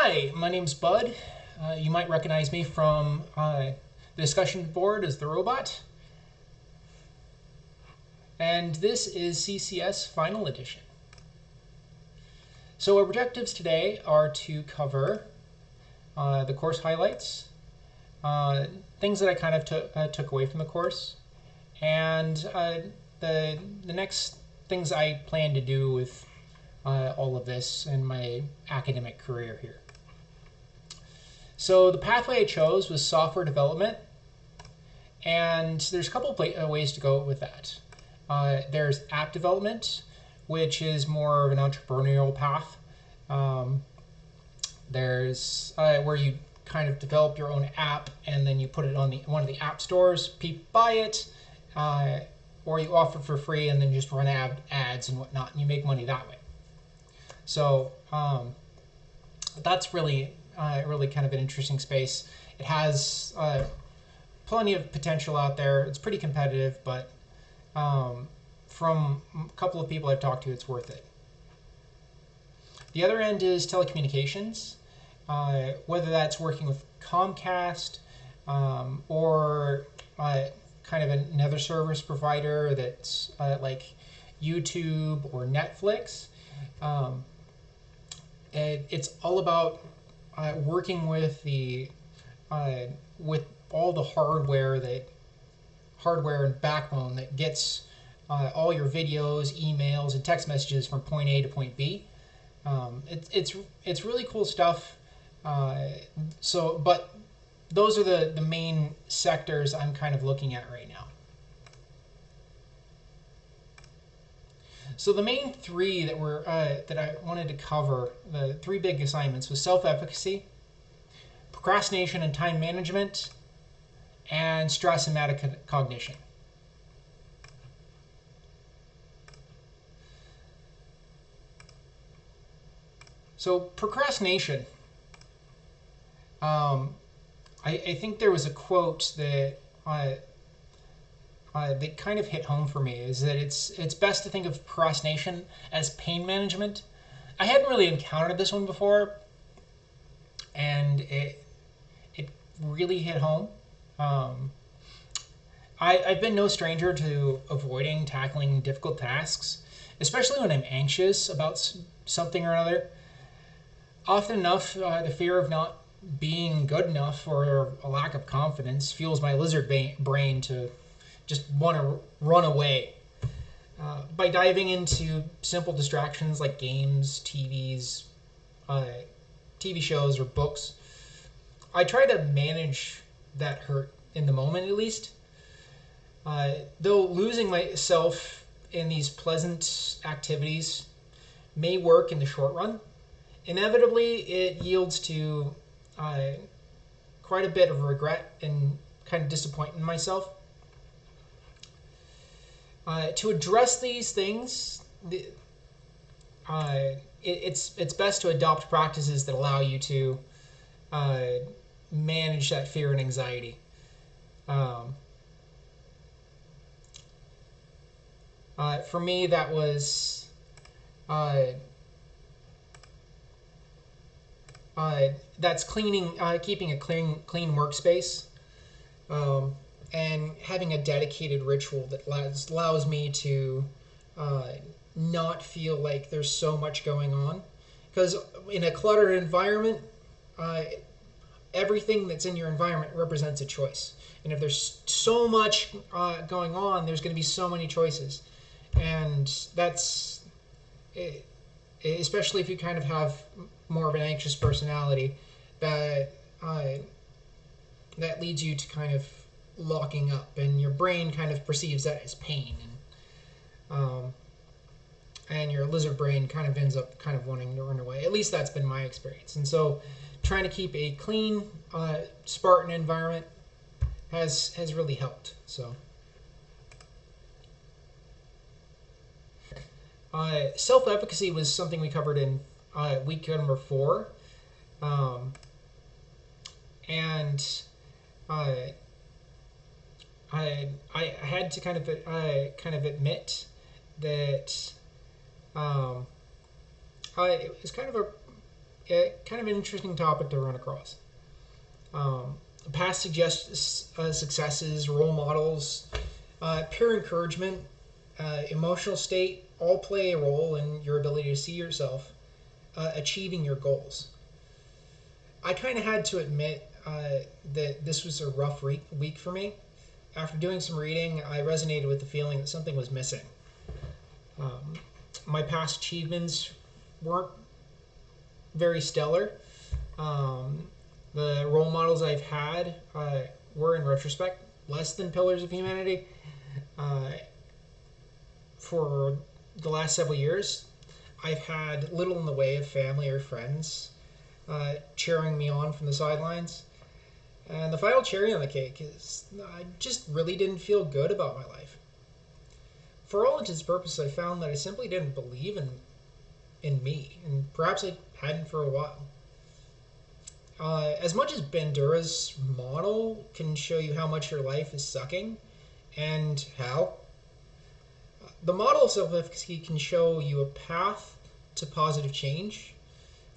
Hi, my name's Bud. You might recognize me from the discussion board as the robot. And this is CCS Final Edition. So our objectives today are to cover the course highlights, things that I kind of took away from the course, and the next things I plan to do with all of this in my academic career here. So the pathway I chose was software development, and there's a couple of ways to go with that. There's app development, which is more of an entrepreneurial path. There's where you kind of develop your own app and then you put it on one of the app stores. People buy it, or you offer it for free and then just run ads and whatnot, and you make money that way. So that's really kind of an interesting space. It has plenty of potential out there. It's pretty competitive, but from a couple of people I've talked to, it's worth it. The other end is telecommunications, whether that's working with Comcast or kind of another service provider that's like YouTube or Netflix. It's all about working with with all the hardware and backbone that gets all your videos, emails, and text messages from point A to point B. It's really cool stuff. But those are the main sectors I'm kind of looking at right now. So the main three that I wanted to cover, the three big assignments, was self-efficacy, procrastination and time management, and stress and metacognition. So procrastination. I think there was a quote that that kind of hit home for me, is that it's best to think of procrastination as pain management. I hadn't really encountered this one before, and it really hit home. I've been no stranger to avoiding tackling difficult tasks, especially when I'm anxious about something or another. Often enough, the fear of not being good enough or a lack of confidence fuels my lizard brain to just want to run away. By diving into simple distractions like games, TV shows, or books, I try to manage that hurt in the moment, at least. Though losing myself in these pleasant activities may work in the short run, inevitably it yields to quite a bit of regret and kind of disappointment in myself. To address these things, it's best to adopt practices that allow you to manage that fear and anxiety. For me, that was that's keeping a clean workspace, and having a dedicated ritual that allows me to not feel like there's so much going on. Because in a cluttered environment, everything that's in your environment represents a choice. And if there's so much going on, there's going to be so many choices. And that's, especially if you kind of have more of an anxious personality, that leads you to kind of locking up, and your brain kind of perceives that as pain, and your lizard brain kind of ends up kind of wanting to run away. At least that's been my experience. And so trying to keep a clean, Spartan environment has really helped. So self-efficacy was something we covered in week number 4, and I had to kind of admit that it was kind of kind of an interesting topic to run across. Past successes, role models, peer encouragement, emotional state all play a role in your ability to see yourself achieving your goals. I kind of had to admit that this was a rough week for me. After doing some reading, I resonated with the feeling that something was missing. My past achievements weren't very stellar. The role models I've had were, in retrospect, less than pillars of humanity. For the last several years, I've had little in the way of family or friends cheering me on from the sidelines. And the final cherry on the cake is I just really didn't feel good about my life. For all intents and purposes, I found that I simply didn't believe in me, and perhaps I hadn't for a while. As much as Bandura's model can show you how much your life is sucking, and how, the model of self-efficacy can show you a path to positive change.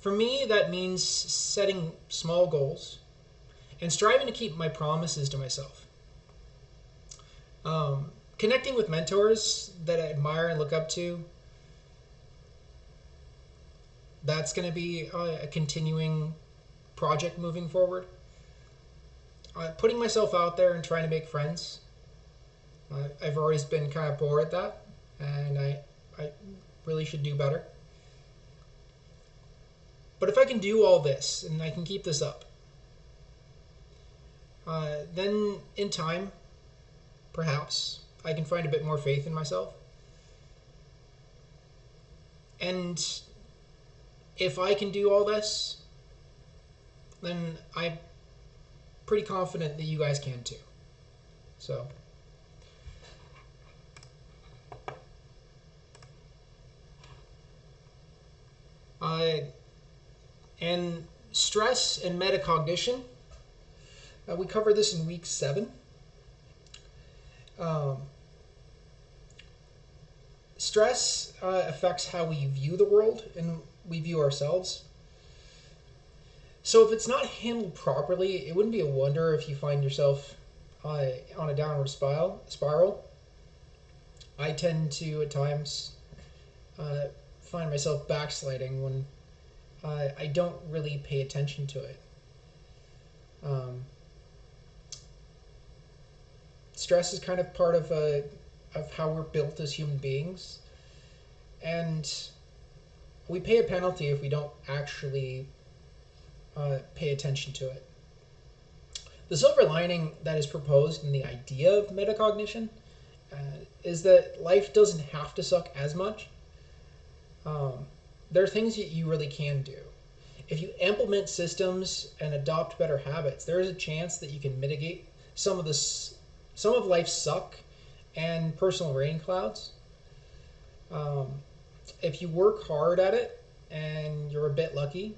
For me, that means setting small goals and striving to keep my promises to myself. Connecting with mentors that I admire and look up to, that's going to be a continuing project moving forward. Putting myself out there and trying to make friends. I've always been kind of poor at that, and I really should do better. But if I can do all this and I can keep this up, then in time, perhaps, I can find a bit more faith in myself. And if I can do all this, then I'm pretty confident that you guys can too. So, and stress and metacognition, we covered this in week 7. Stress affects how we view the world and we view ourselves. So if it's not handled properly, it wouldn't be a wonder if you find yourself on a downward spiral. I tend to, at times, find myself backsliding when I don't really pay attention to it. Stress is kind of part of how we're built as human beings, and we pay a penalty if we don't actually pay attention to it. The silver lining that is proposed in the idea of metacognition is that life doesn't have to suck as much. There are things that you really can do. If you implement systems and adopt better habits, there is a chance that you can mitigate some of life's suck and personal rain clouds. If you work hard at it and you're a bit lucky,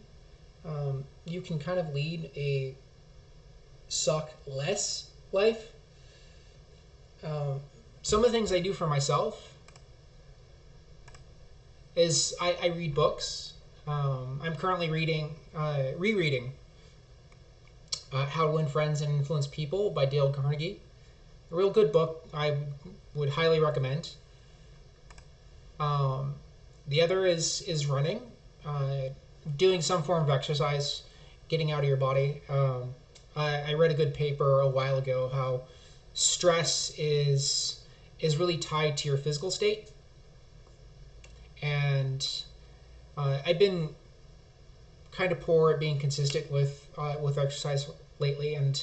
you can kind of lead a suck less life. Some of the things I do for myself is I read books. I'm currently rereading How to Win Friends and Influence People by Dale Carnegie. A real good book I would highly recommend. The other is running, doing some form of exercise, getting out of your body. I read a good paper a while ago how stress is really tied to your physical state, and I've been kind of poor at being consistent with exercise lately, and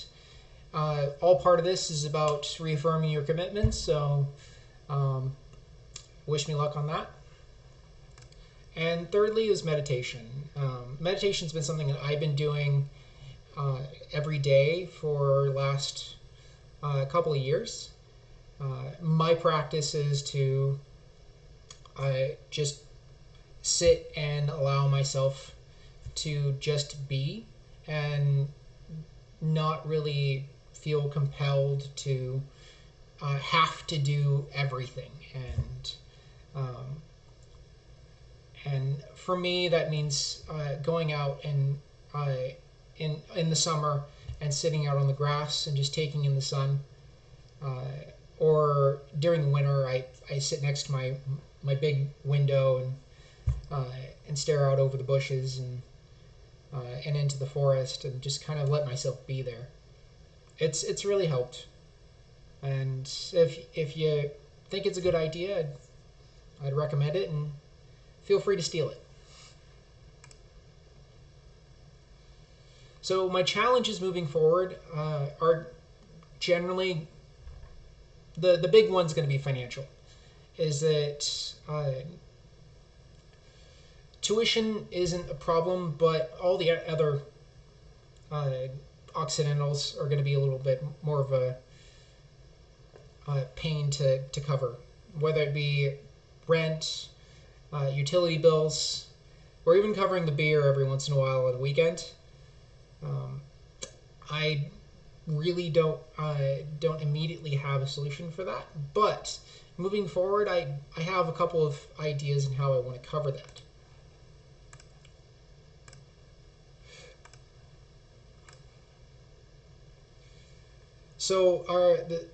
all part of this is about reaffirming your commitments. So wish me luck on that. And thirdly is meditation. Meditation's been something that I've been doing every day for the last couple of years. My practice is to just sit and allow myself to just be and not really feel compelled to have to do everything. And for me, that means going out and in the summer and sitting out on the grass and just taking in the sun. Or during the winter, I sit next to my big window and stare out over the bushes and into the forest and just kind of let myself be there. It's really helped. And if you think it's a good idea, I'd recommend it, and feel free to steal it. So my challenges moving forward are generally the big one's going to be financial. Is that tuition isn't a problem, but all the other occidentals are going to be a little bit more of a pain to cover, whether it be rent, utility bills, or even covering the beer every once in a while on a weekend. I really don't immediately have a solution for that, but moving forward, I have a couple of ideas on how I want to cover that. So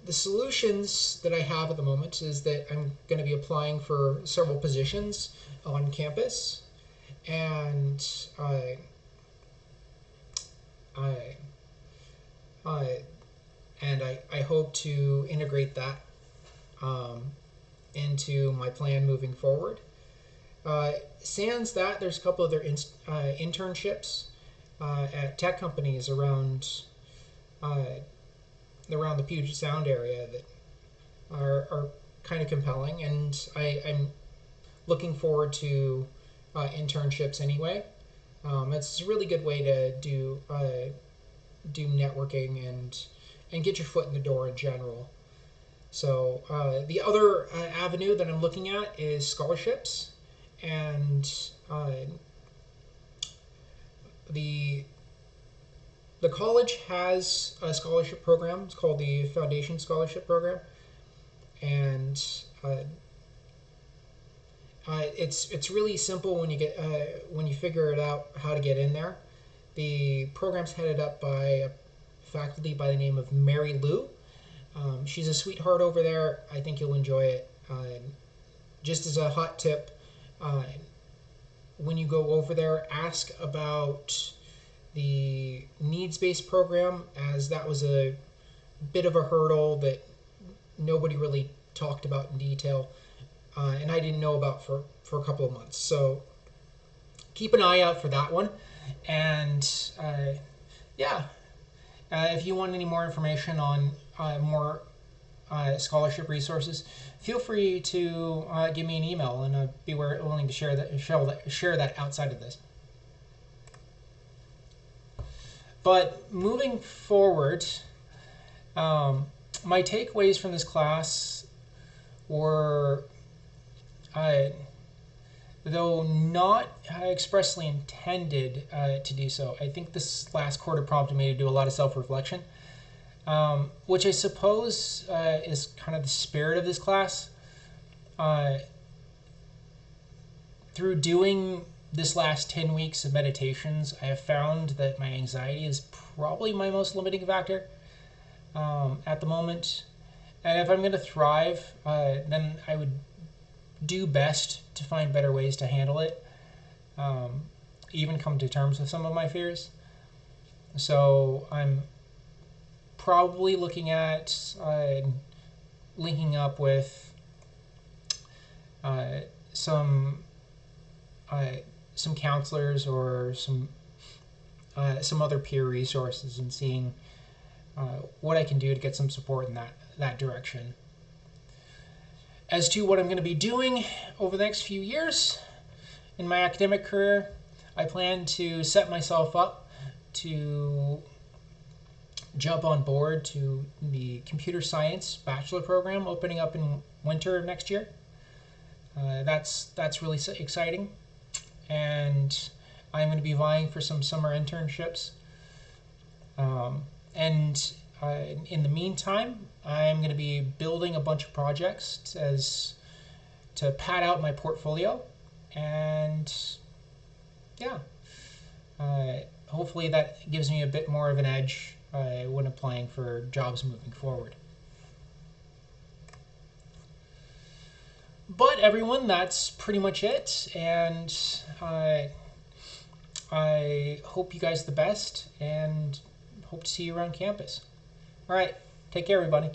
the solutions that I have at the moment is that I'm going to be applying for several positions on campus, and I hope to integrate that into my plan moving forward. Sans that, there's a couple other internships at tech companies around the Puget Sound area that are kind of compelling, and I'm looking forward to internships anyway. It's a really good way to do networking and get your foot in the door in general. So the other avenue that I'm looking at is scholarships, and the college has a scholarship program. It's called the Foundation Scholarship Program, and it's really simple when you figure it out how to get in there. The program's headed up by a faculty by the name of Mary Lou. She's a sweetheart over there. I think you'll enjoy it. Just as a hot tip, when you go over there, ask about the needs-based program, as that was a bit of a hurdle that nobody really talked about in detail, and I didn't know about for a couple of months. So keep an eye out for that one. And if you want any more information on more scholarship resources, feel free to give me an email, and I'd be willing to share that outside of this. But moving forward, my takeaways from this class were, though not expressly intended to do so, I think this last quarter prompted me to do a lot of self-reflection, which I suppose is kind of the spirit of this class. Through doing this last 10 weeks of meditations, I have found that my anxiety is probably my most limiting factor at the moment. And if I'm going to thrive, then I would do best to find better ways to handle it, even come to terms with some of my fears. So I'm probably looking at linking up with some counselors or some other peer resources, and seeing what I can do to get some support in that direction. As to what I'm going to be doing over the next few years in my academic career, I plan to set myself up to jump on board to the computer science bachelor program opening up in winter of next year. That's really exciting, and I'm going to be vying for some summer internships. And in the meantime, I'm going to be building a bunch of projects to pad out my portfolio and yeah, hopefully that gives me a bit more of an edge when applying for jobs moving forward. But everyone, that's pretty much it, and I hope you guys the best, and hope to see you around campus. All right, take care, everybody.